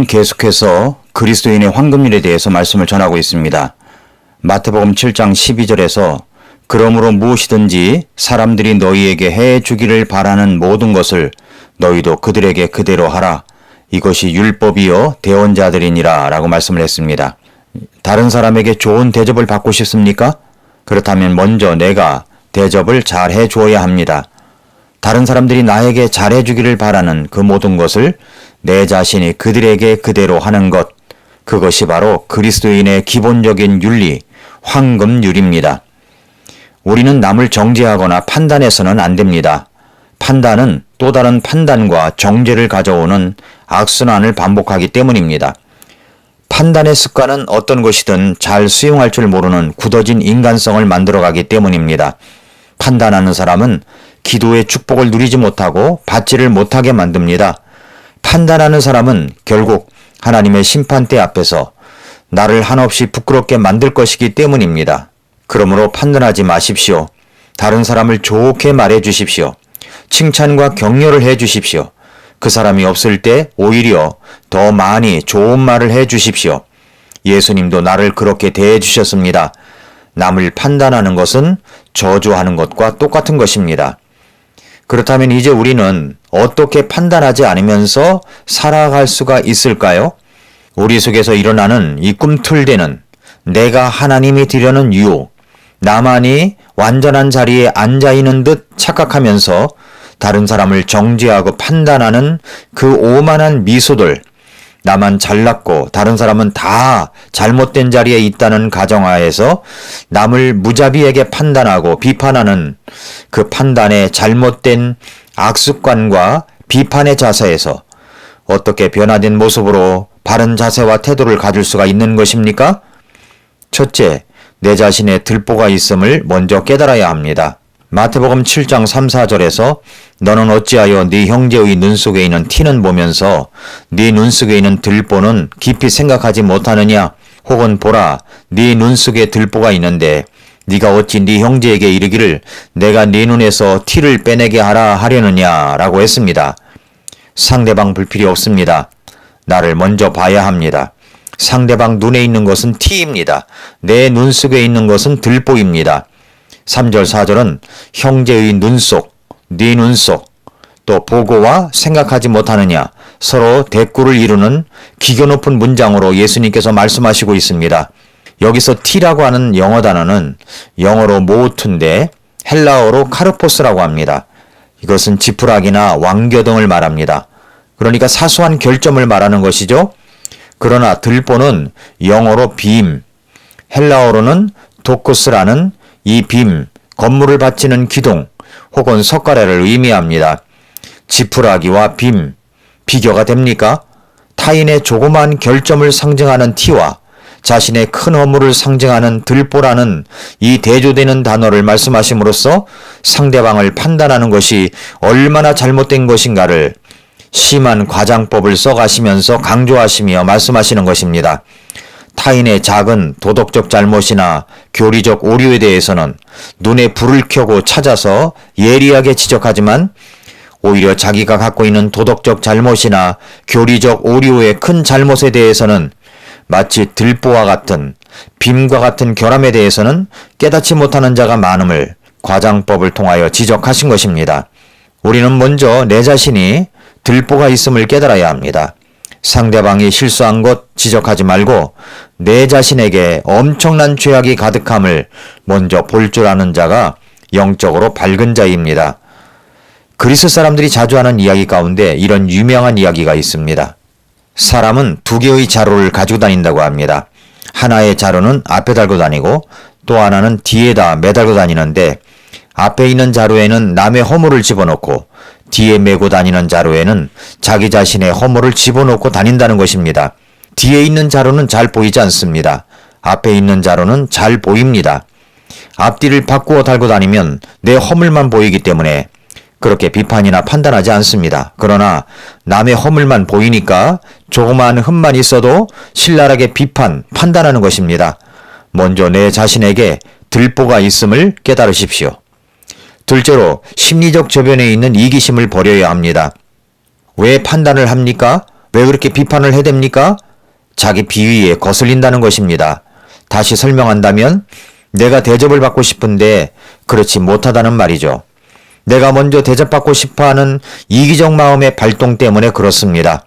우리는 계속해서 그리스도인의 황금률에 대해서 말씀을 전하고 있습니다. 마태복음 7장 12절에서 그러므로 무엇이든지 사람들이 너희에게 해 주기를 바라는 모든 것을 너희도 그들에게 그대로 하라. 이것이 율법이요 대언자들이니라 라고 말씀을 했습니다. 다른 사람에게 좋은 대접을 받고 싶습니까? 그렇다면 먼저 내가 대접을 잘 해주어야 합니다. 다른 사람들이 나에게 잘해주기를 바라는 그 모든 것을 내 자신이 그들에게 그대로 하는 것, 그것이 바로 그리스도인의 기본적인 윤리, 황금률입니다. 우리는 남을 정죄하거나 판단해서는 안 됩니다. 판단은 또 다른 판단과 정죄를 가져오는 악순환을 반복하기 때문입니다. 판단의 습관은 어떤 것이든 잘 수용할 줄 모르는 굳어진 인간성을 만들어가기 때문입니다. 판단하는 사람은 기도의 축복을 누리지 못하고 받지를 못하게 만듭니다. 판단하는 사람은 결국 하나님의 심판대 앞에서 나를 한없이 부끄럽게 만들 것이기 때문입니다. 그러므로 판단하지 마십시오. 다른 사람을 좋게 말해 주십시오. 칭찬과 격려를 해 주십시오. 그 사람이 없을 때 오히려 더 많이 좋은 말을 해 주십시오. 예수님도 나를 그렇게 대해 주셨습니다. 남을 판단하는 것은 저주하는 것과 똑같은 것입니다. 그렇다면 이제 우리는 어떻게 판단하지 않으면서 살아갈 수가 있을까요? 우리 속에서 일어나는 이 꿈틀대는 내가 하나님이 되려는 유혹, 나만이 완전한 자리에 앉아있는 듯 착각하면서 다른 사람을 정죄하고 판단하는 그 오만한 미소들, 나만 잘났고 다른 사람은 다 잘못된 자리에 있다는 가정하에서 남을 무자비하게 판단하고 비판하는 그 판단의 잘못된 악습관과 비판의 자세에서 어떻게 변화된 모습으로 바른 자세와 태도를 가질 수가 있는 것입니까? 첫째, 내 자신의 들보가 있음을 먼저 깨달아야 합니다. 마태복음 7장 3, 4절에서 너는 어찌하여 네 형제의 눈 속에 있는 티는 보면서 네 눈 속에 있는 들보는 깊이 생각하지 못하느냐? 혹은 보라, 네 눈 속에 들보가 있는데 네가 어찌 네 형제에게 이르기를 내가 네 눈에서 티를 빼내게 하라 하려느냐? 라고 했습니다. 상대방 볼 필요 없습니다. 나를 먼저 봐야 합니다. 상대방 눈에 있는 것은 티입니다. 내 눈 속에 있는 것은 들보입니다. 3절 4절은 형제의 눈속, 네 눈속, 또 보고와 생각하지 못하느냐 서로 대꾸를 이루는 기교 높은 문장으로 예수님께서 말씀하시고 있습니다. 여기서 티라고 하는 영어 단어는 영어로 모투인데 헬라어로 카르포스라고 합니다. 이것은 지푸라기나 왕겨 등을 말합니다. 그러니까 사소한 결점을 말하는 것이죠. 그러나 들보는 영어로 빔, 헬라어로는 도쿠스라는 이 빔, 건물을 받치는 기둥 혹은 석가래를 의미합니다. 지푸라기와 빔, 비교가 됩니까? 타인의 조그마한 결점을 상징하는 티와 자신의 큰 허물을 상징하는 들보라는 이 대조되는 단어를 말씀하심으로써 상대방을 판단하는 것이 얼마나 잘못된 것인가를 심한 과장법을 써가시면서 강조하시며 말씀하시는 것입니다. 타인의 작은 도덕적 잘못이나 교리적 오류에 대해서는 눈에 불을 켜고 찾아서 예리하게 지적하지만 오히려 자기가 갖고 있는 도덕적 잘못이나 교리적 오류의 큰 잘못에 대해서는 마치 들보와 같은 빔과 같은 결함에 대해서는 깨닫지 못하는 자가 많음을 과장법을 통하여 지적하신 것입니다. 우리는 먼저 내 자신이 들보가 있음을 깨달아야 합니다. 상대방이 실수한 것 지적하지 말고 내 자신에게 엄청난 죄악이 가득함을 먼저 볼 줄 아는 자가 영적으로 밝은 자입니다. 그리스 사람들이 자주 하는 이야기 가운데 이런 유명한 이야기가 있습니다. 사람은 두 개의 자루를 가지고 다닌다고 합니다. 하나의 자루는 앞에 달고 다니고 또 하나는 뒤에다 매달고 다니는데 앞에 있는 자루에는 남의 허물을 집어넣고 뒤에 메고 다니는 자루에는 자기 자신의 허물을 집어넣고 다닌다는 것입니다. 뒤에 있는 자루는 잘 보이지 않습니다. 앞에 있는 자루는 잘 보입니다. 앞뒤를 바꾸어 달고 다니면 내 허물만 보이기 때문에 그렇게 비판이나 판단하지 않습니다. 그러나 남의 허물만 보이니까 조그마한 흠만 있어도 신랄하게 판단하는 것입니다. 먼저 내 자신에게 들보가 있음을 깨달으십시오. 둘째로 심리적 저변에 있는 이기심을 버려야 합니다. 왜 판단을 합니까? 왜 그렇게 비판을 해댑니까? 자기 비위에 거슬린다는 것입니다. 다시 설명한다면 내가 대접을 받고 싶은데 그렇지 못하다는 말이죠. 내가 먼저 대접받고 싶어하는 이기적 마음의 발동 때문에 그렇습니다.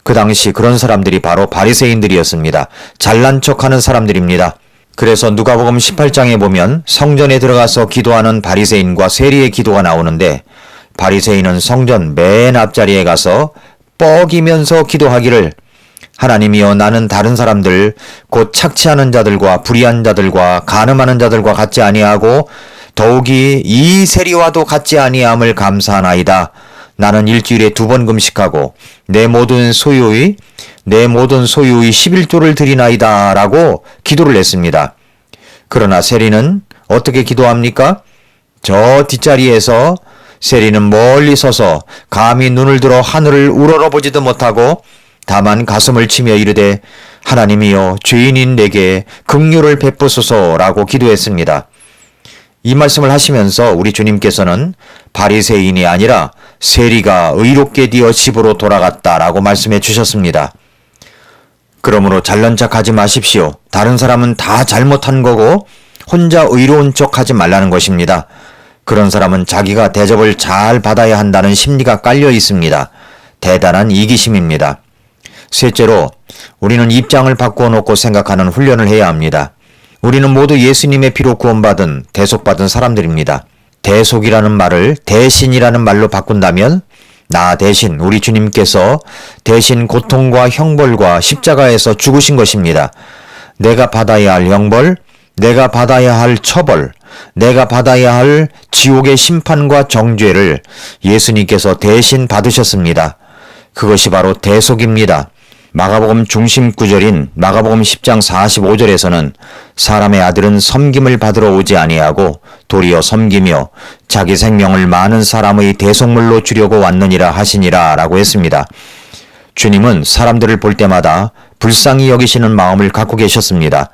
그 당시 그런 사람들이 바로 바리새인들이었습니다. 잘난 척하는 사람들입니다. 그래서 누가복음 18장에 보면 성전에 들어가서 기도하는 바리새인과 세리의 기도가 나오는데 바리새인은 성전 맨 앞자리에 가서 뻐기면서 기도하기를 하나님이여 나는 다른 사람들 곧 착취하는 자들과 불의한 자들과 간음하는 자들과 같지 아니하고 더욱이 이 세리와도 같지 아니함을 감사하나이다. 나는 일주일에 2번 금식하고 내 모든 소유의 11조를 드리나이다 라고 기도를 했습니다. 그러나 세리는 어떻게 기도합니까? 저 뒷자리에서 세리는 멀리 서서 감히 눈을 들어 하늘을 우러러보지도 못하고 다만 가슴을 치며 이르되 하나님이여 죄인인 내게 긍휼을 베푸소서라고 기도했습니다. 이 말씀을 하시면서 우리 주님께서는 바리새인이 아니라 세리가 의롭게 되어 집으로 돌아갔다라고 말씀해 주셨습니다. 그러므로 잘난 척하지 마십시오. 다른 사람은 다 잘못한 거고 혼자 의로운 척 하지 말라는 것입니다. 그런 사람은 자기가 대접을 잘 받아야 한다는 심리가 깔려 있습니다. 대단한 이기심입니다. 셋째로 우리는 입장을 바꾸어 놓고 생각하는 훈련을 해야 합니다. 우리는 모두 예수님의 피로 구원받은 대속받은 사람들입니다. 대속이라는 말을 대신이라는 말로 바꾼다면 나 대신 우리 주님께서 대신 고통과 형벌과 십자가에서 죽으신 것입니다. 내가 받아야 할 형벌, 내가 받아야 할 처벌, 내가 받아야 할 지옥의 심판과 정죄를 예수님께서 대신 받으셨습니다. 그것이 바로 대속입니다. 마가복음 중심 구절인 마가복음 10장 45절에서는 사람의 아들은 섬김을 받으러 오지 아니하고 도리어 섬기며 자기 생명을 많은 사람의 대속물로 주려고 왔느니라 하시니라 라고 했습니다. 주님은 사람들을 볼 때마다 불쌍히 여기시는 마음을 갖고 계셨습니다.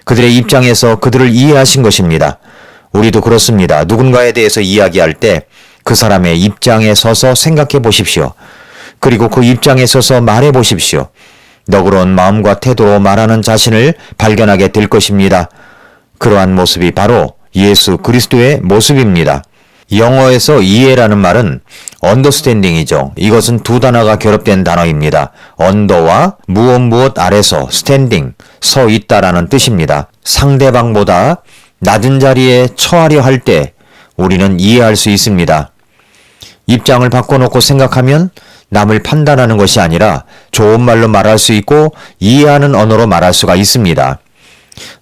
그들의 입장에서 그들을 이해하신 것입니다. 우리도 그렇습니다. 누군가에 대해서 이야기할 때 그 사람의 입장에 서서 생각해 보십시오. 그리고 그 입장에 서서 말해 보십시오. 너그러운 마음과 태도로 말하는 자신을 발견하게 될 것입니다. 그러한 모습이 바로 예수 그리스도의 모습입니다. 영어에서 이해라는 말은 understanding이죠. 이것은 두 단어가 결합된 단어입니다. 언더와 무엇 아래서 standing, 서 있다라는 뜻입니다. 상대방보다 낮은 자리에 처하려 할 때 우리는 이해할 수 있습니다. 입장을 바꿔놓고 생각하면 남을 판단하는 것이 아니라 좋은 말로 말할 수 있고 이해하는 언어로 말할 수가 있습니다.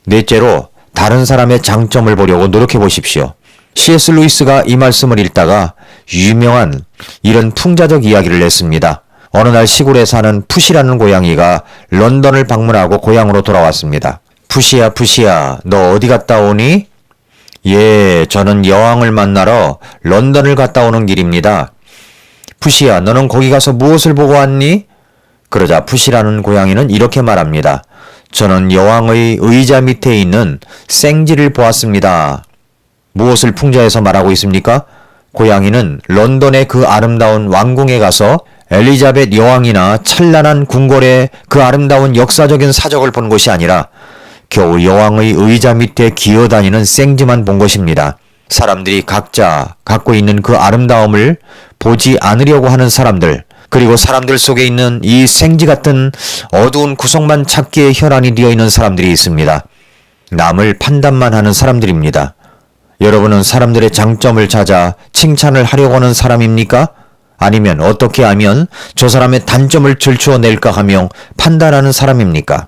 넷째로 다른 사람의 장점을 보려고 노력해 보십시오. C.S. 루이스가 이 말씀을 읽다가 유명한 이런 풍자적 이야기를 냈습니다. 어느 날 시골에 사는 푸시라는 고양이가 런던을 방문하고 고향으로 돌아왔습니다. 푸시야 푸시야 너 어디 갔다 오니? 예, 저는 여왕을 만나러 런던을 갔다 오는 길입니다. 푸시야 너는 거기 가서 무엇을 보고 왔니? 그러자 푸시라는 고양이는 이렇게 말합니다. 저는 여왕의 의자 밑에 있는 생쥐를 보았습니다. 무엇을 풍자해서 말하고 있습니까? 고양이는 런던의 그 아름다운 왕궁에 가서 엘리자벳 여왕이나 찬란한 궁궐의 그 아름다운 역사적인 사적을 본 것이 아니라 겨우 여왕의 의자 밑에 기어다니는 생쥐만 본 것입니다. 사람들이 각자 갖고 있는 그 아름다움을 보지 않으려고 하는 사람들, 그리고 사람들 속에 있는 이 생쥐 같은 어두운 구석만 찾기에 혈안이 되어 있는 사람들이 있습니다. 남을 판단만 하는 사람들입니다. 여러분은 사람들의 장점을 찾아 칭찬을 하려고 하는 사람입니까? 아니면 어떻게 하면 저 사람의 단점을 들추어낼까 하며 판단하는 사람입니까?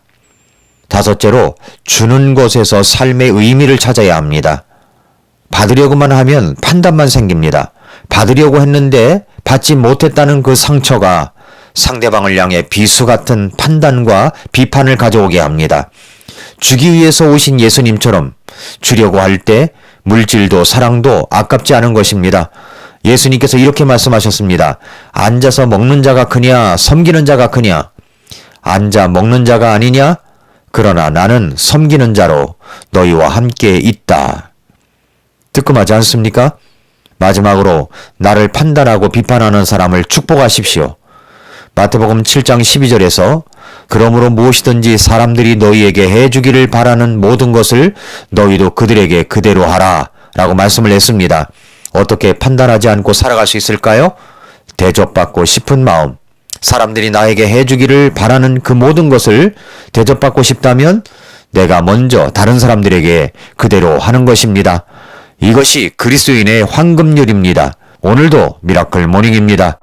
다섯째로 주는 것에서 삶의 의미를 찾아야 합니다. 받으려고만 하면 판단만 생깁니다. 받으려고 했는데 받지 못했다는 그 상처가 상대방을 향해 비수 같은 판단과 비판을 가져오게 합니다. 주기 위해서 오신 예수님처럼 주려고 할 때 물질도 사랑도 아깝지 않은 것입니다. 예수님께서 이렇게 말씀하셨습니다. 앉아서 먹는 자가 크냐 섬기는 자가 크냐? 앉아 먹는 자가 아니냐? 그러나 나는 섬기는 자로 너희와 함께 있다. 뜨끔하지 않습니까? 마지막으로 나를 판단하고 비판하는 사람을 축복하십시오. 마태복음 7장 12절에서 그러므로 무엇이든지 사람들이 너희에게 해주기를 바라는 모든 것을 너희도 그들에게 그대로 하라 라고 말씀을 했습니다. 어떻게 판단하지 않고 살아갈 수 있을까요? 대접받고 싶은 마음, 사람들이 나에게 해주기를 바라는 그 모든 것을 대접받고 싶다면 내가 먼저 다른 사람들에게 그대로 하는 것입니다. 이것이 그리스도인의 황금률입니다. 오늘도 미라클 모닝입니다.